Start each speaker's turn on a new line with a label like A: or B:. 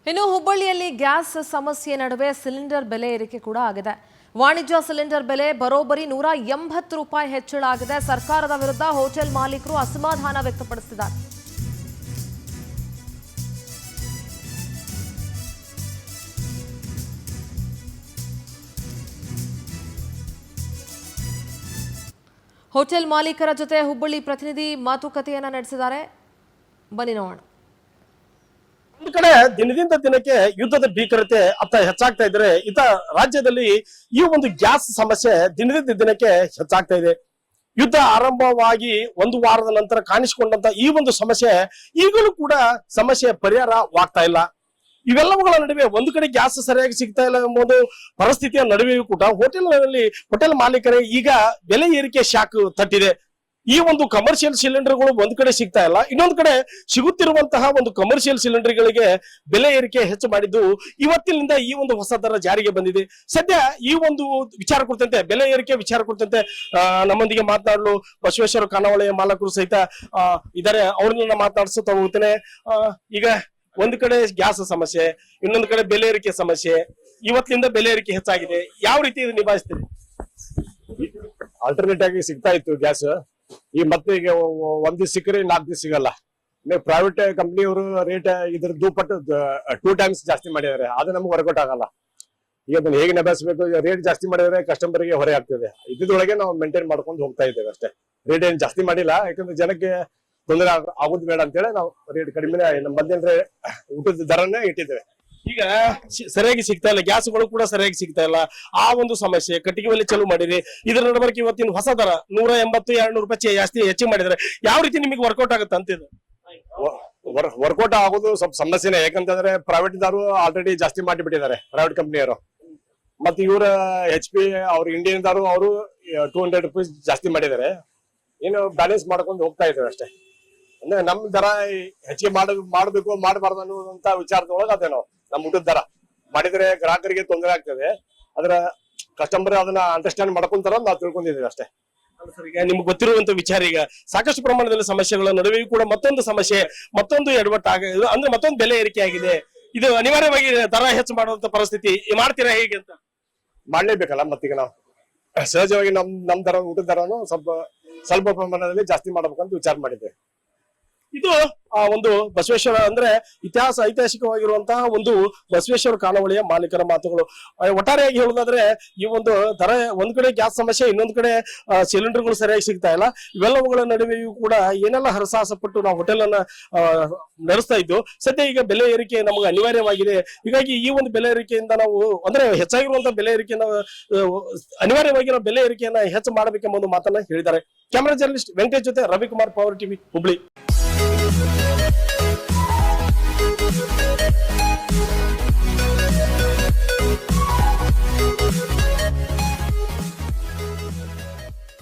A: ಇನ್ನು ಹುಬ್ಬಳ್ಳಿಯಲ್ಲಿ ಗ್ಯಾಸ್ ಸಮಸ್ಯೆ ನಡುವೆ ಸಿಲಿಂಡರ್ ಬೆಲೆ ಏರಿಕೆ ಕೂಡ ಆಗಿದೆ. ವಾಣಿಜ್ಯ ಸಿಲಿಂಡರ್ ಬೆಲೆ ಬರೋಬ್ಬರಿ 180 ರೂಪಾಯಿ ಹೆಚ್ಚಳ ಆಗಿದೆ. ಸರ್ಕಾರದ ವಿರುದ್ಧ ಹೋಟೆಲ್ ಮಾಲೀಕರು ಅಸಮಾಧಾನ ವ್ಯಕ್ತಪಡಿಸಿದ್ದಾರೆ. ಹೋಟೆಲ್ ಮಾಲೀಕರ ಜೊತೆ ಹುಬ್ಬಳ್ಳಿ ಪ್ರತಿನಿಧಿ ಮಾತುಕತೆಯನ್ನ ನಡೆಸಿದ್ದಾರೆ. ಬನ್ನಿ ನೋಡೋಣ.
B: ಒಂದು ಕಡೆ ದಿನದಿಂದ ದಿನಕ್ಕೆ ಯುದ್ಧದ ಭೀಕರತೆ ಅತ್ತ ಹೆಚ್ಚಾಗ್ತಾ ಇದ್ರೆ ರಾಜ್ಯದಲ್ಲಿ ಈ ಒಂದು ಗ್ಯಾಸ್ ಸಮಸ್ಯೆ ದಿನದಿಂದ ದಿನಕ್ಕೆ ಹೆಚ್ಚಾಗ್ತಾ ಇದೆ. ಯುದ್ಧ ಆರಂಭವಾಗಿ ಒಂದು ವಾರದ ನಂತರ ಕಾಣಿಸಿಕೊಂಡಂತ ಈ ಒಂದು ಸಮಸ್ಯೆ ಈಗಲೂ ಕೂಡ ಸಮಸ್ಯೆ ಪರಿಹಾರವಾಗ್ತಾ ಇಲ್ಲ. ಇವೆಲ್ಲವುಗಳ ನಡುವೆ ಒಂದು ಕಡೆ ಗ್ಯಾಸ್ ಸರಿಯಾಗಿ ಸಿಗ್ತಾ ಇಲ್ಲ ಎಂಬುದು ಪರಿಸ್ಥಿತಿಯ ನಡುವೆಯೂ ಕೂಡ ಹೋಟೆಲ್ ಮಾಲೀಕರೇ ಈಗ ಬೆಲೆ ಏರಿಕೆ ಶಾಕ್ ತಟ್ಟಿದೆ. ಈ ಒಂದು ಕಮರ್ಷಿಯಲ್ ಸಿಲಿಂಡರ್ಗಳು ಒಂದ್ ಕಡೆ ಸಿಗ್ತಾ ಇಲ್ಲ, ಇನ್ನೊಂದು ಕಡೆ ಸಿಗುತ್ತಿರುವಂತಹ ಒಂದು ಕಮರ್ಷಿಯಲ್ ಸಿಲಿಂಡರ್ಗಳಿಗೆ ಬೆಲೆ ಏರಿಕೆ ಹೆಚ್ಚು ಮಾಡಿದ್ದು ಇವತ್ತಿನಿಂದ ಈ ಒಂದು ಹೊಸ ದರ ಜಾರಿಗೆ ಬಂದಿದೆ. ಸದ್ಯ ಈ ಒಂದು ವಿಚಾರ ಕುರಿತಂತೆ, ಬೆಲೆ ಏರಿಕೆ ವಿಚಾರ ಕುರಿತಂತೆ ನಮ್ಮೊಂದಿಗೆ ಮಾತನಾಡಲು ಬಸವೇಶ್ವರ ಖಾನಾವಳಿಯ ಮಾಲಕರು ಸಹಿತ ಇದಾರೆ. ಅವ್ರನ್ನ ಮಾತನಾಡಿಸುತ್ತಾ ಹೋಗ್ತೇನೆ. ಈಗ ಒಂದ್ ಕಡೆ ಗ್ಯಾಸ್ ಸಮಸ್ಯೆ, ಇನ್ನೊಂದು ಕಡೆ ಬೆಲೆ ಏರಿಕೆ ಸಮಸ್ಯೆ, ಇವತ್ತಿನಿಂದ ಬೆಲೆ ಏರಿಕೆ ಹೆಚ್ಚಾಗಿದೆ. ಯಾವ ರೀತಿ ಇದು ನಿಭಾಯಿಸ್ತೀರಿ?
C: ಆಲ್ಟರ್ನೇಟ್ ಆಗಿ ಸಿಗ್ತಾ ಇತ್ತು ಗ್ಯಾಸ್, ಈ ಮತ್ತೆ ಈಗ ಒಂದ್ ದಿವಸ ಸಿಕ್ಕರೆ 4 ದಿವಸ ಸಿಗಲ್ಲ. ಪ್ರೈವೇಟ್ ಕಂಪ್ನಿಯವರು ರೇಟ್ ಇದ್ರ ದುಪ್ಪಟ್ಟು 2 ಟೈಮ್ಸ್ ಜಾಸ್ತಿ ಮಾಡಿದ್ದಾರೆ. ಅದು ನಮ್ಗೆ ವರ್ಕೌಟ್ ಆಗಲ್ಲ. ಈಗ ಅದನ್ನ ಹೇಗೆ ನಿಭಾಯಿಸಬೇಕು? ರೇಟ್ ಜಾಸ್ತಿ ಮಾಡಿದ್ರೆ ಕಸ್ಟಮರ್ಗೆ ಹೊರೆ ಆಗ್ತದೆ. ಇದ್ರೊಳಗೆ ನಾವು ಮೇಂಟೈನ್ ಮಾಡ್ಕೊಂಡು ಹೋಗ್ತಾ ಇದ್ದೇವೆ ಅಷ್ಟೇ. ರೇಟ್ ಏನ್ ಜಾಸ್ತಿ ಮಾಡಿಲ್ಲ, ಯಾಕಂದ್ರೆ ಜನಕ್ಕೆ ತೊಂದರೆ ಆಗೋದು ಬೇಡ ಅಂತೇಳಿ ನಾವು ರೇಟ್ ಕಡಿಮೆ ನಮ್ಮ ಬಂದ್ರೆ ಊಟದ ದರನೇ ಇಟ್ಟಿದ್ದೇವೆ.
B: ಈಗ ಸರಿಯಾಗಿ ಸಿಗ್ತಾ ಇಲ್ಲ, ಗ್ಯಾಸ್ಗಳು ಕೂಡ ಸರಿಯಾಗಿ ಸಿಗ್ತಾ ಇಲ್ಲ. ಆ ಒಂದು ಸಮಸ್ಯೆ ಕಟ್ಟಿಗೆ ಮೇಲೆ ಚಾಲೂ ಮಾಡಿರಿ. ಇದರ ನಡಬರ್ಕೆ ಇವತ್ತಿನ ಹೊಸ ದರ 180-200 ರೂಪಾಯಿ ಜಾಸ್ತಿ ಹೆಚ್ಚಿಗೆ ಮಾಡಿದ್ರೆ ಯಾವ ರೀತಿ ನಿಮಗೆ ವರ್ಕೌಟ್ ಆಗುತ್ತೆ ಅಂತ? ಇದು
C: ವರ್ಕೌಟ್ ಆಗೋದು ಸ್ವಲ್ಪ ಸಮಸ್ಯೆನೇ. ಯಾಕಂತಂದ್ರೆ ಪ್ರೈವೇಟ್ ದಾರು ಆಲ್ರೆಡಿ ಜಾಸ್ತಿ ಮಾಡಿಬಿಟ್ಟಿದ್ದಾರೆ, ಪ್ರೈವೇಟ್ ಕಂಪ್ನಿಯವರು. ಮತ್ತೆ ಇವ್ರ HP ಅವ್ರ ಇಂಡಿಯನ್ ದಾರು ಅವರು 200 ರೂಪಾಯಿ ಜಾಸ್ತಿ ಮಾಡಿದ್ದಾರೆ. ಏನು ಬ್ಯಾಲೆನ್ಸ್ ಮಾಡ್ಕೊಂಡು ಹೋಗ್ತಾ ಇದ್ದೇವೆ ಅಷ್ಟೇ. ಅಂದ್ರೆ ನಮ್ ದರ ಹೆಚ್ಚಿಗೆ ಮಾಡಬೇಕು ಮಾಡಬಾರ್ದು ಅನ್ನುವಂತ ವಿಚಾರದೊಳಗೆ ಅದೇ ನಾವು ನಮ್ ಊಟದ ದರ ಮಾಡಿದ್ರೆ ಗ್ರಾಹಕರಿಗೆ ತೊಂದರೆ ಆಗ್ತದೆ. ಅದ್ರ ಕಸ್ಟಮರ್ ಅದನ್ನ ಅಂಡರ್ಸ್ಟ್ಯಾಂಡ್ ಮಾಡ್ಕೊಂತಾರ ನಾವು ತಿಳ್ಕೊಂಡಿದ್ದೀವಿ ಅಷ್ಟೇ.
B: ಈಗ ನಿಮ್ಗೆ ಗೊತ್ತಿರುವಂತ ವಿಚಾರ, ಈಗ ಸಾಕಷ್ಟು ಪ್ರಮಾಣದಲ್ಲಿ ಸಮಸ್ಯೆಗಳ ನಡುವೆಯೂ ಕೂಡ ಮತ್ತೊಂದು ಸಮಸ್ಯೆ, ಮತ್ತೊಂದು ಎಡವಟ್ಟಾಗ ಅಂದ್ರೆ ಮತ್ತೊಂದು ಬೆಲೆ ಏರಿಕೆ ಆಗಿದೆ. ಇದು ಅನಿವಾರ್ಯವಾಗಿ ದರ ಹೆಚ್ಚು ಮಾಡುವಂತ ಪರಿಸ್ಥಿತಿ ಮಾಡ್ತೀರಾ ಹೇಗೆ ಅಂತ?
C: ಮಾಡ್ಲೇಬೇಕಲ್ಲ. ಮತ್ತೀಗ ನಾವು ಸಹಜವಾಗಿ ನಮ್ ದರ ಊಟದ ದರನು ಸ್ವಲ್ಪ ಪ್ರಮಾಣದಲ್ಲಿ ಜಾಸ್ತಿ ಮಾಡ್ಬೇಕಂತ ವಿಚಾರ ಮಾಡಿದ್ದೇವೆ.
B: ಇದು ಒಂದು ಬಸವೇಶ್ವರ ಅಂದ್ರೆ ಐತಿಹಾಸಿಕವಾಗಿರುವಂತಹ ಒಂದು ಬಸವೇಶ್ವರ ಖಾನಾವಳಿಯ ಮಾಲೀಕರ ಮಾತುಗಳು. ಒಟ್ಟಾರೆಯಾಗಿ ಹೇಳುದಾದ್ರೆ ಈ ಒಂದು ದರ, ಒಂದ್ ಕಡೆ ಗ್ಯಾಸ್ ಸಮಸ್ಯೆ, ಇನ್ನೊಂದು ಕಡೆ ಸಿಲಿಂಡರ್ಗಳು ಸರಿಯಾಗಿ ಸಿಗ್ತಾ ಇಲ್ಲ. ಇವೆಲ್ಲವುಗಳ ನಡುವೆಯೂ ಕೂಡ ಏನೆಲ್ಲ ಹರಸಾಹಸ ಪಟ್ಟು ನಾವು ಹೋಟೆಲ್ ಅನ್ನ ನಡೆಸ್ತಾ ಇದ್ದು, ಸದ್ಯ ಈಗ ಬೆಲೆ ಏರಿಕೆ ನಮಗೆ ಅನಿವಾರ್ಯವಾಗಿದೆ. ಹೀಗಾಗಿ ಈ ಒಂದು ಬೆಲೆ ಏರಿಕೆಯಿಂದ ನಾವು ಅಂದ್ರೆ ಹೆಚ್ಚಾಗಿರುವಂತಹ ಬೆಲೆ ಏರಿಕೆಯನ್ನು ಅನಿವಾರ್ಯವಾಗಿ ನಾವು ಬೆಲೆ ಏರಿಕೆಯನ್ನ ಹೆಚ್ಚು ಮಾಡಬೇಕೆಂಬ ಒಂದು ಮಾತನ್ನ ಹೇಳಿದ್ದಾರೆ. ಕ್ಯಾಮರಾ ಜರ್ನಲಿಸ್ಟ್ ವೆಂಕಟೇಶ್ ಜೊತೆ ರವಿಕುಮಾರ್, ಪವರ್ ಟಿವಿ, ಹುಬ್ಳಿ.